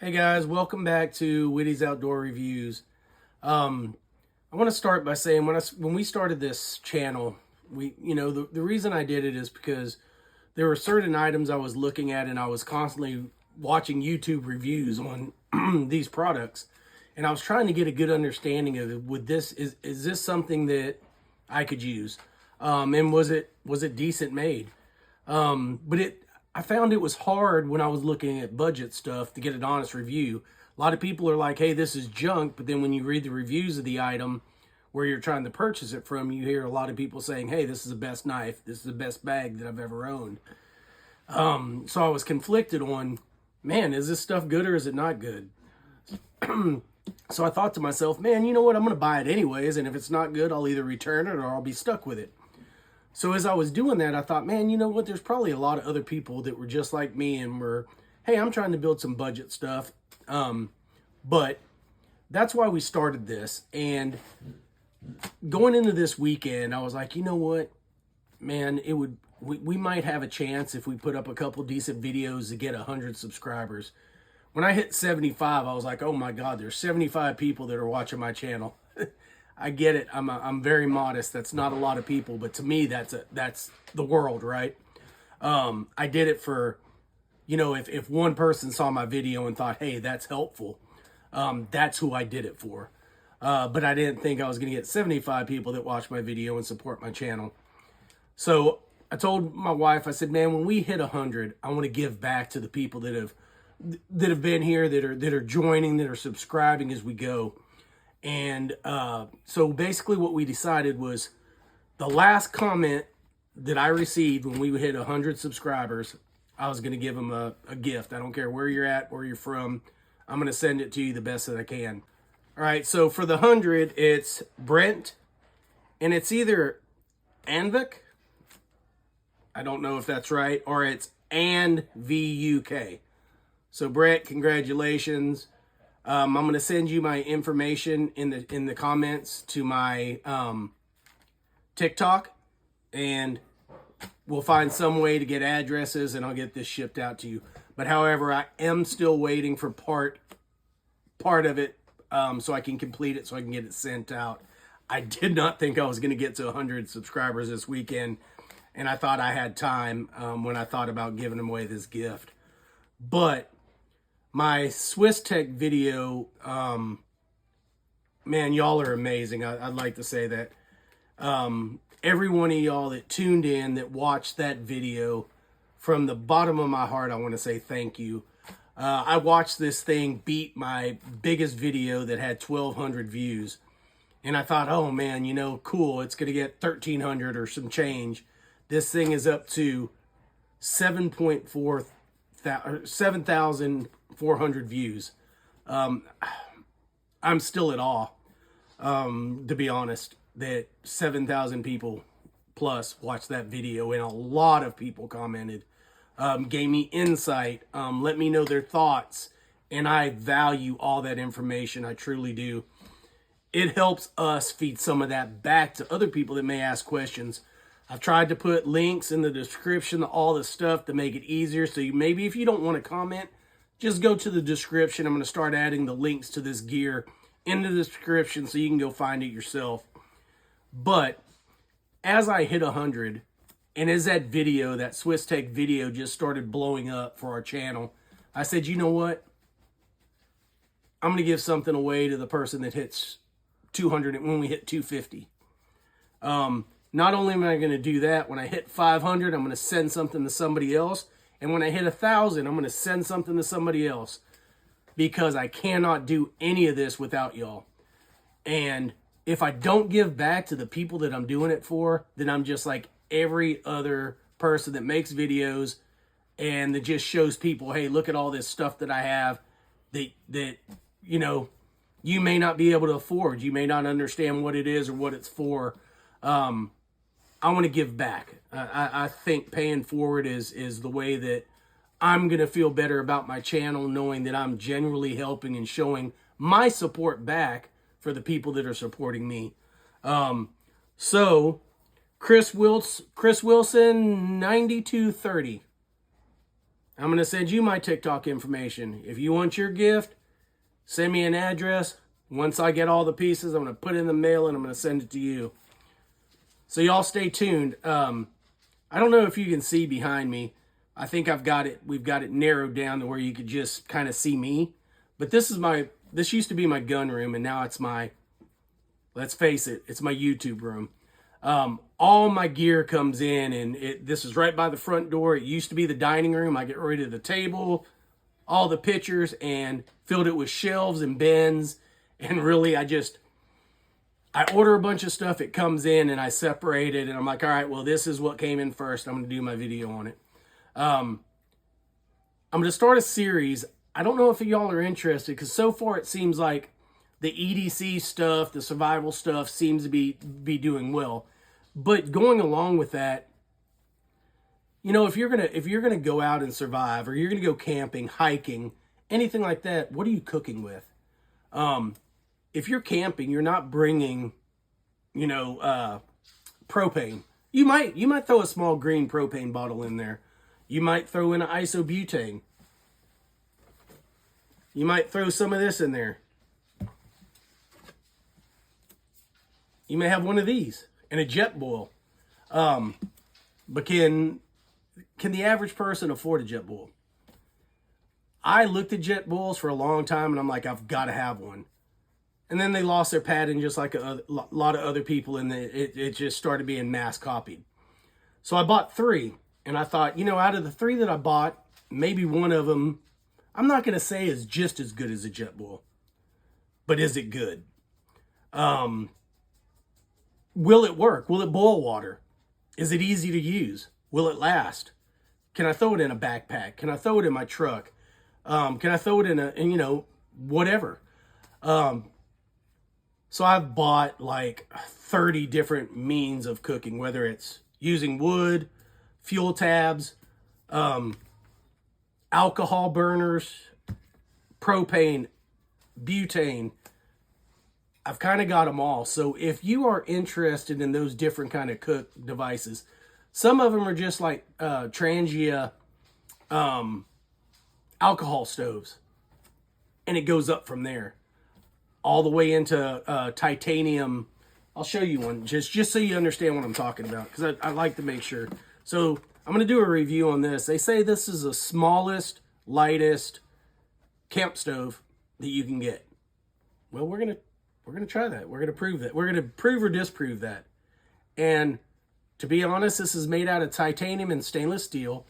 Hey guys, welcome back to Witty's Outdoor Reviews. I want to start by saying when we started this channel, the reason I did it is because there were certain items I was looking at and I was constantly watching YouTube reviews on these products, and I was trying to get a good understanding of is this something that I could use, and was it decent made? I found it was hard when I was looking at budget stuff to get an honest review. A lot of people are like, hey, this is junk. But then when you read the reviews of the item where you're trying to purchase it from, you hear a lot of people saying, hey, this is the best knife. This is the best bag that I've ever owned. So I was conflicted on, man, is this stuff good or is it not good? So I thought to myself, man, you know what? I'm going to buy it anyways. And if it's not good, I'll either return it or I'll be stuck with it. So as I was doing that, I thought, man, you know what? There's probably a lot of other people that were just like me and were, hey, I'm trying to build some budget stuff. But that's why we started this. And going into this weekend, I was like, you know what, man, we might have a chance if we put up a couple decent videos to get 100 subscribers. When I hit 75, I was like, oh my God, there's 75 people that are watching my channel. I get it. I'm very modest. That's not a lot of people, but to me, that's the world, right? I did it for, if one person saw my video and thought, hey, that's helpful, that's who I did it for. But I didn't think I was going to get 75 people that watch my video and support my channel. So I told my wife, I said, man, when we hit 100, I want to give back to the people that have been here, that are joining, that are subscribing as we go. And so basically what we decided was the last comment that I received when we hit 100 subscribers, I was going to give them a gift. I don't care where you're at, where you're from. I'm going to send it to you the best that I can. All right, so for the 100, it's Brent, and it's either Anvik, I don't know if that's right, or it's ANVUK. So Brent, congratulations. I'm going to send you my information in the comments to my TikTok, and we'll find some way to get addresses and I'll get this shipped out to you. But however, I am still waiting for part of it so I can complete it, so I can get it sent out. I did not think I was going to get to 100 subscribers this weekend, and I thought I had time when I thought about giving away this gift. But my Swiss Tech video, man, y'all are amazing. I'd like to say that. Every one of y'all that tuned in, that watched that video, from the bottom of my heart, I want to say thank you. I watched this thing beat my biggest video that had 1,200 views. And I thought, oh man, cool, it's going to get 1,300 or some change. This thing is up to 7,400 views. I'm still at awe, to be honest, that 7,000 people plus watched that video, and a lot of people commented, gave me insight, let me know their thoughts, and I value all that information. I truly do. It helps us feed some of that back to other people that may ask questions. I've tried to put links in the description to all the stuff to make it easier. So maybe if you don't want to comment, just go to the description. I'm going to start adding the links to this gear in the description so you can go find it yourself. But as I hit 100, and as that video, that Swiss Tech video just started blowing up for our channel, I said, you know what? I'm going to give something away to the person that hits 200 when we hit 250. Not only am I going to do that, when I hit 500, I'm going to send something to somebody else. And when I hit 1,000, I'm going to send something to somebody else, because I cannot do any of this without y'all. And if I don't give back to the people that I'm doing it for, then I'm just like every other person that makes videos and that just shows people, hey, look at all this stuff that I have that you may not be able to afford. You may not understand what it is or what it's for. I want to give back. I think paying forward is the way that I'm going to feel better about my channel, knowing that I'm genuinely helping and showing my support back for the people that are supporting me. So Chris Wilson, 9230. I'm going to send you my TikTok information. If you want your gift, send me an address. Once I get all the pieces, I'm going to put it in the mail and I'm going to send it to you. So y'all stay tuned. I don't know if you can see behind me. I think we've got it narrowed down to where you could just kind of see me. But this used to be my gun room, and now it's let's face it, it's my YouTube room. All my gear comes in, and this is right by the front door. It used to be the dining room. I get rid of the table, all the pictures, and filled it with shelves and bins. And really, I order a bunch of stuff, it comes in, and I separate it, and I'm like, all right, well, this is what came in first. I'm going to do my video on it. I'm going to start a series. I don't know if y'all are interested, because so far it seems like the EDC stuff, the survival stuff seems to be doing well. But going along with that, you know, if you're gonna go out and survive, or you're gonna go camping, hiking, anything like that, what are you cooking with? If you're camping, you're not bringing, propane. You might throw a small green propane bottle in there. You might throw in an isobutane. You might throw some of this in there. You may have one of these and a jet boil. But can the average person afford a jet boil? I looked at jet boils for a long time, and I'm like, I've got to have one. And then they lost their patent, just like a lot of other people, and it just started being mass copied. So I bought 3, and I thought, out of the 3 that I bought, maybe one of them, I'm not going to say is just as good as a jet boil, but is it good? Will it work? Will it boil water? Is it easy to use? Will it last? Can I throw it in a backpack? Can I throw it in my truck? Can I throw it in whatever? So I've bought like 30 different means of cooking, whether it's using wood, fuel tabs, alcohol burners, propane, butane. I've kind of got them all. So if you are interested in those different kind of cook devices, some of them are just like Trangia alcohol stoves, and it goes up from there all the way into titanium. I'll show you one just so you understand what I'm talking about, because I like to make sure. So I'm going to do a review on this. They say this is the smallest, lightest camp stove that you can get. Well, we're going to try that. We're going to prove that. We're going to prove or disprove that. And to be honest, this is made out of titanium and stainless steel.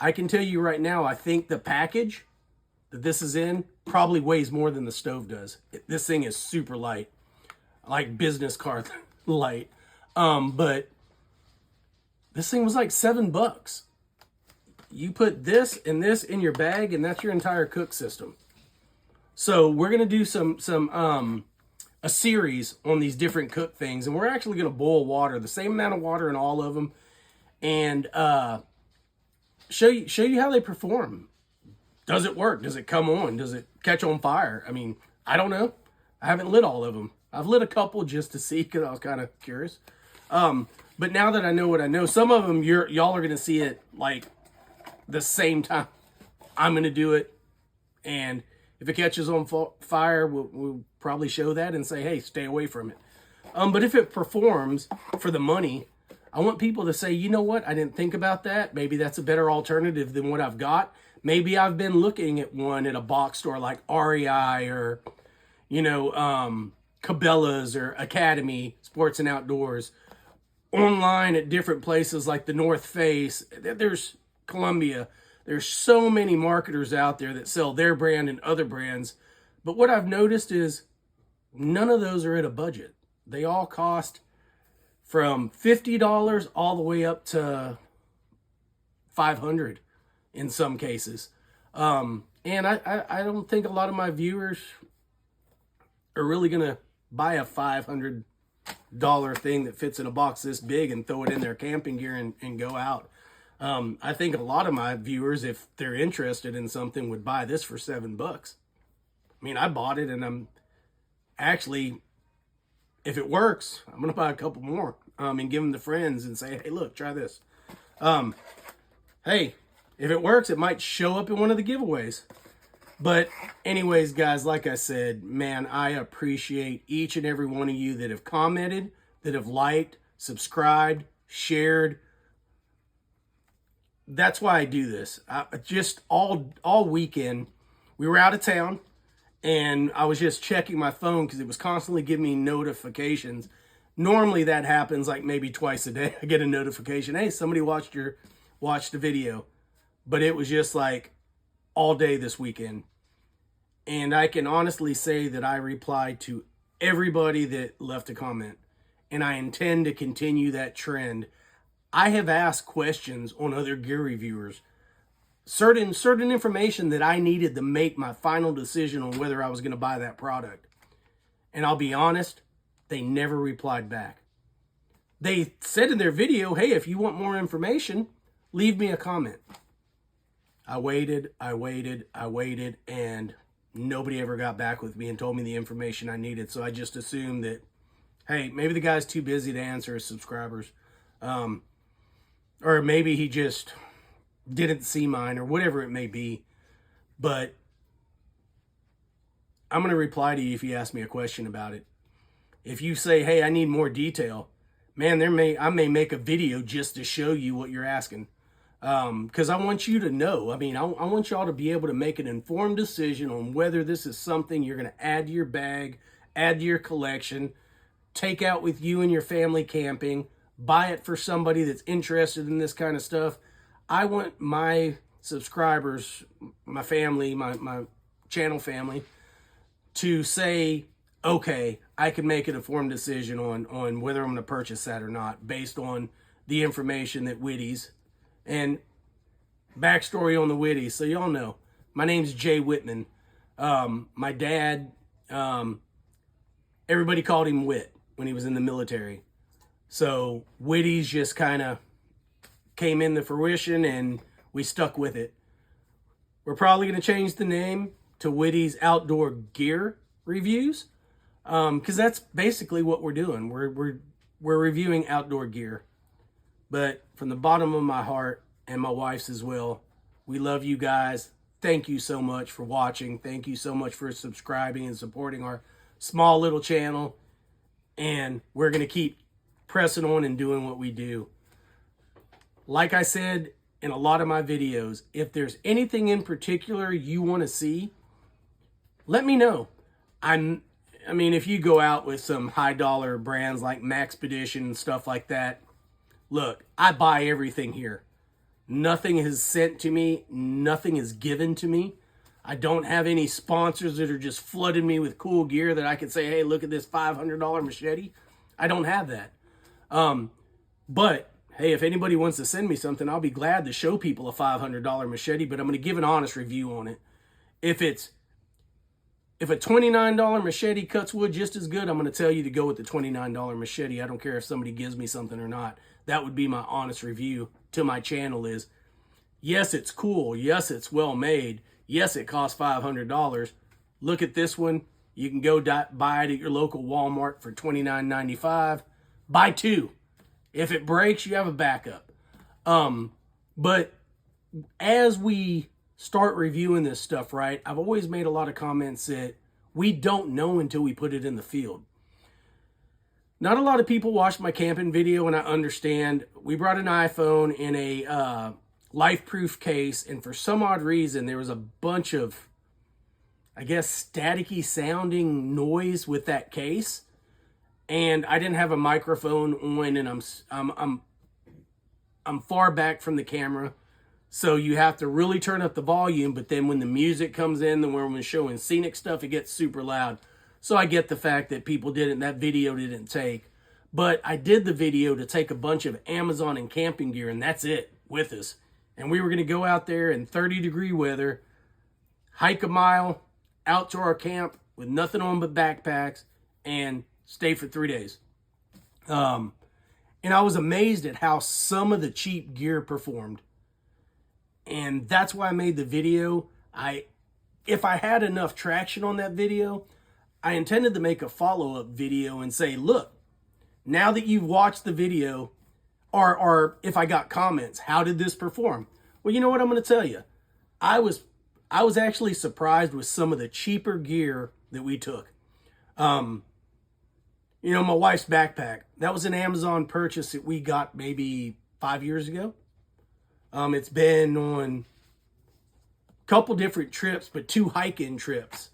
I can tell you right now, I think the package that this is in probably weighs more than the stove does. This thing is super light, like business card light. But this thing was like $7. You put this and this in your bag, and that's your entire cook system. So we're gonna do a series on these different cook things, and we're actually gonna boil water, the same amount of water in all of them, and show you how they perform. Does it work? Does it come on? Does it catch on fire? I mean, I don't know. I haven't lit all of them. I've lit a couple just to see, because I was kind of curious. But now that I know what I know, some of them y'all are gonna see it like the same time I'm gonna do it, and if it catches on fire, we'll probably show that and say, hey, stay away from it. But if it performs for the money, I want people to say, you know what? I didn't think about that. Maybe that's a better alternative than what I've got. Maybe I've been looking at one at a box store like REI or, Cabela's or Academy Sports and Outdoors, online at different places like the North Face. There's Columbia. There's so many marketers out there that sell their brand and other brands. But what I've noticed is none of those are at a budget. They all cost from $50 all the way up to $500 in some cases. And I don't think a lot of my viewers are really going to buy a $500 thing that fits in a box this big and throw it in their camping gear and go out. I think a lot of my viewers, if they're interested in something, would buy this for $7. I mean, I bought it, and I'm actually, if it works, I'm going to buy a couple more and give them to friends and say, hey, look, try this. Hey, If it works, it might show up in one of the giveaways. But anyways, guys, like I said, man, I appreciate each and every one of you that have commented, that have liked, subscribed, shared. That's why I do this. Just all weekend, we were out of town, and I was just checking my phone because it was constantly giving me notifications. Normally that happens like maybe twice a day. I get a notification, hey, somebody watched the video. But it was just like all day this weekend. And I can honestly say that I replied to everybody that left a comment. And I intend to continue that trend. I have asked questions on other gear reviewers, certain information that I needed to make my final decision on whether I was going to buy that product. And I'll be honest, they never replied back. They said in their video, hey, if you want more information, leave me a comment. I waited, and nobody ever got back with me and told me the information I needed. So I just assumed that, hey, maybe the guy's too busy to answer his subscribers. Or maybe he just didn't see mine, or whatever it may be. But I'm going to reply to you if you ask me a question about it. If you say, hey, I need more detail, man, I may make a video just to show you what you're asking. Because I want you to know. I mean, I want y'all to be able to make an informed decision on whether this is something you're going to add to your bag, add to your collection, take out with you and your family camping, buy it for somebody that's interested in this kind of stuff. I want my subscribers, my family, my channel family, to say, okay, I can make an informed decision on whether I'm going to purchase that or not based on the information that Whitty's. And backstory on the Whitty, so y'all know, my name's Jay Whitman. My dad, everybody called him Whit when he was in the military. So Whitty's just kind of came into fruition, and we stuck with it. We're probably going to change the name to Whitty's Outdoor Gear Reviews, because that's basically what we're doing. We're reviewing outdoor gear. But from the bottom of my heart, and my wife's as well, we love you guys. Thank you so much for watching. Thank you so much for subscribing and supporting our small little channel. And we're going to keep pressing on and doing what we do. Like I said in a lot of my videos, if there's anything in particular you want to see, let me know. I mean, if you go out with some high dollar brands like Maxpedition and stuff like that, look, I buy everything here. Nothing is sent to me. Nothing is given to me. I don't have any sponsors that are just flooding me with cool gear that I can say, hey, look at this $500 machete. I don't have that. But, hey, if anybody wants to send me something, I'll be glad to show people a $500 machete, but I'm going to give an honest review on it. If a $29 machete cuts wood just as good, I'm going to tell you to go with the $29 machete. I don't care if somebody gives me something or not. That would be my honest review to my channel is, yes, it's cool. Yes, it's well made. Yes, it costs $500. Look at this one. You can go buy it at your local Walmart for $29.95. Buy two. If it breaks, you have a backup. But as we start reviewing this stuff, right, I've always made a lot of comments that we don't know until we put it in the field. Not a lot of people watched my camping video, and I understand. We brought an iPhone in a life-proof case, and for some odd reason, there was a bunch of, I guess, staticky sounding noise with that case. And I didn't have a microphone on, and I'm far back from the camera. So you have to really turn up the volume, but then when the music comes in, then when we're showing scenic stuff, it gets super loud. So I get the fact that that video didn't take. But I did the video to take a bunch of Amazon and camping gear, and that's it with us. And we were going to go out there in 30-degree weather, hike a mile out to our camp with nothing on but backpacks, and stay for 3 days. And I was amazed at how some of the cheap gear performed. And that's why I made the video. If I had enough traction on that video, I intended to make a follow-up video and say, look, now that you've watched the video, or if I got comments, how did this perform? Well, you know what I'm going to tell you? I was actually surprised with some of the cheaper gear that we took. You know, my wife's backpack, that was an Amazon purchase that we got maybe 5 years ago. It's been on a couple different trips, but 2 hiking trips.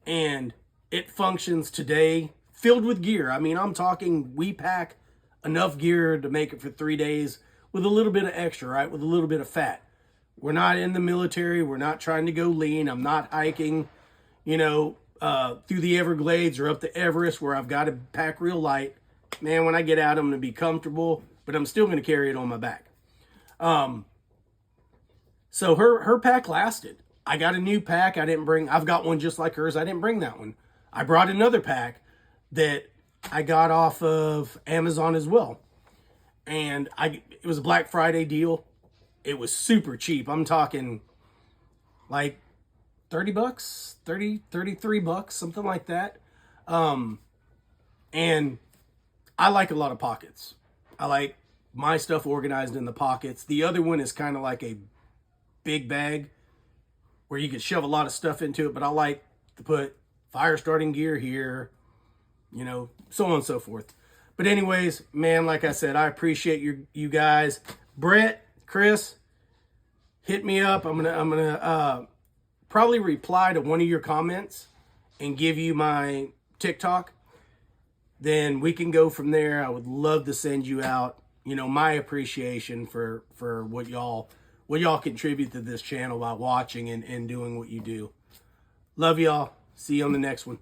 And it functions today filled with gear. I mean, I'm talking we pack enough gear to make it for 3 days with a little bit of extra, right? With a little bit of fat. We're not in the military. We're not trying to go lean. I'm not hiking, you know, through the Everglades or up to Everest where I've got to pack real light. Man, when I get out, I'm going to be comfortable, but I'm still going to carry it on my back. So her pack lasted. I got a new pack. I've got one just like hers. I didn't bring that one. I brought another pack that I got off of Amazon as well. And it was a Black Friday deal. It was super cheap. I'm talking like 30 bucks, 33 bucks, something like that. And I like a lot of pockets. I like my stuff organized in the pockets. The other one is kind of like a big bag where you can shove a lot of stuff into it, but I like to put fire starting gear here, you know, so on and so forth. But anyways, man, like I said, I appreciate you guys. Brett, Chris, hit me up. I'm gonna probably reply to one of your comments and give you my TikTok. Then we can go from there. I would love to send you out, you know, my appreciation for what y'all contribute to this channel by watching and doing what you do. Love y'all. See you on the next one.